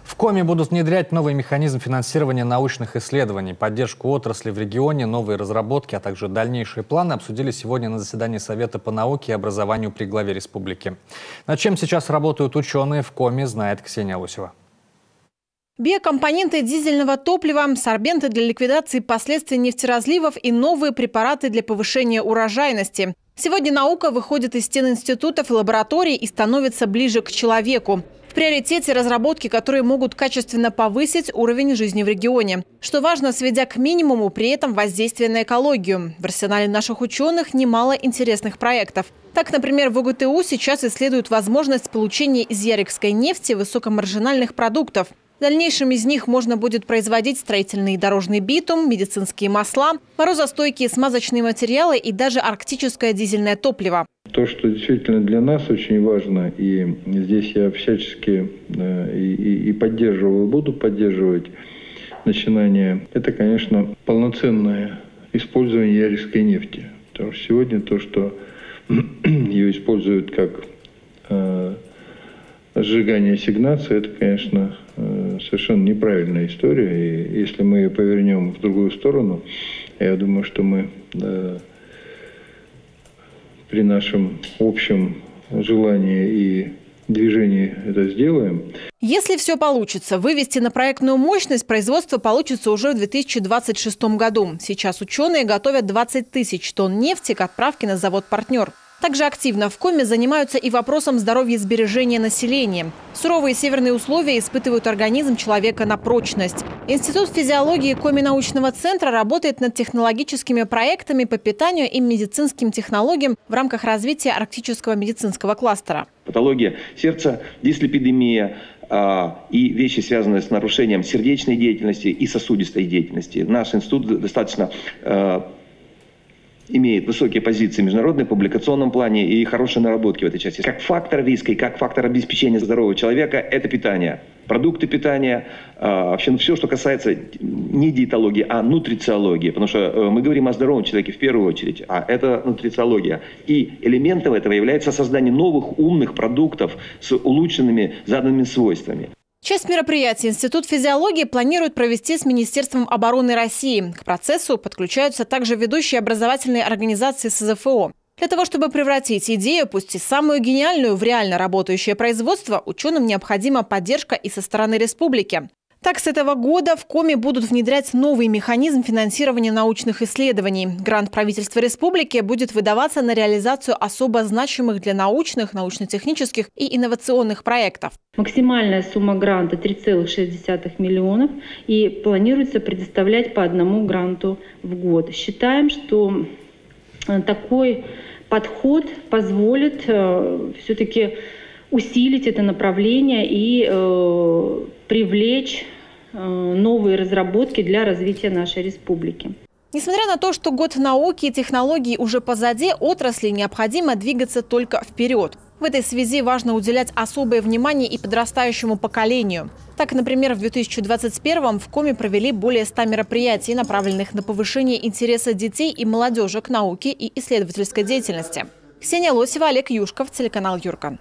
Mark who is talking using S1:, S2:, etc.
S1: В Коми будут внедрять новый механизм финансирования научных исследований, поддержку отрасли в регионе, новые разработки, а также дальнейшие планы обсудили сегодня на заседании Совета по науке и образованию при главе республики. Над чем сейчас работают ученые в Коми, знает Ксения Лосева.
S2: Биокомпоненты дизельного топлива, сорбенты для ликвидации последствий нефтеразливов и новые препараты для повышения урожайности. Сегодня наука выходит из стен институтов и лабораторий и становится ближе к человеку. В приоритете разработки, которые могут качественно повысить уровень жизни в регионе. Что важно, сведя к минимуму при этом воздействие на экологию. В арсенале наших ученых немало интересных проектов. Так, например, в УГТУ сейчас исследуют возможность получения из ярикской нефти высокомаржинальных продуктов. В дальнейшем из них можно будет производить строительный и дорожный битум, медицинские масла, морозостойкие смазочные материалы и даже арктическое дизельное топливо.
S3: То, что действительно для нас очень важно, и здесь я всячески и поддерживаю, и буду поддерживать начинание, это, конечно, полноценное использование ярикской нефти. Потому что сегодня то, что ее используют как сжигание ассигнации, это, конечно, совершенно неправильная история. И если мы ее повернем в другую сторону, я думаю, что мы при нашем общем желании и движении это сделаем.
S2: Если все получится, вывести на проектную мощность производство получится уже в 2026 году. Сейчас ученые готовят 20 тысяч тонн нефти к отправке на завод-партнер. Также активно в Коми занимаются и вопросом здоровья и сбережения населения. Суровые северные условия испытывают организм человека на прочность. Институт физиологии Коми научного центра работает над технологическими проектами по питанию и медицинским технологиям в рамках развития арктического медицинского кластера.
S4: Патология сердца, дислепидемия и вещи, связанные с нарушением сердечной деятельности и сосудистой деятельности. Наш институт достаточно имеет высокие позиции в международном публикационном плане и хорошие наработки в этой части. Как фактор риска и как фактор обеспечения здорового человека – это питание. Продукты питания, вообще все, что касается не диетологии, а нутрициологии. Потому что мы говорим о здоровом человеке в первую очередь, а это нутрициология. И элементом этого является создание новых умных продуктов с улучшенными заданными свойствами.
S2: Часть мероприятий Институт физиологии планирует провести с Министерством обороны России. К процессу подключаются также ведущие образовательные организации СЗФО. Для того, чтобы превратить идею, пусть и самую гениальную, в реально работающее производство, ученым необходима поддержка и со стороны республики. Так, с этого года в Коми будут внедрять новый механизм финансирования научных исследований. Грант правительства республики будет выдаваться на реализацию особо значимых для научных, научно-технических и инновационных проектов.
S5: Максимальная сумма гранта 3,6 миллионов и планируется предоставлять по одному гранту в год. Считаем, что такой подход позволит все-таки усилить это направление и привлечь новые разработки для развития нашей республики.
S2: Несмотря на то, что год науки и технологий уже позади, отрасли необходимо двигаться только вперед. В этой связи важно уделять особое внимание и подрастающему поколению. Так, например, в 2021-м в Коми провели более 100 мероприятий, направленных на повышение интереса детей и молодежи к науке и исследовательской деятельности. Ксения Лосева, Олег Юшков, телеканал Юркан.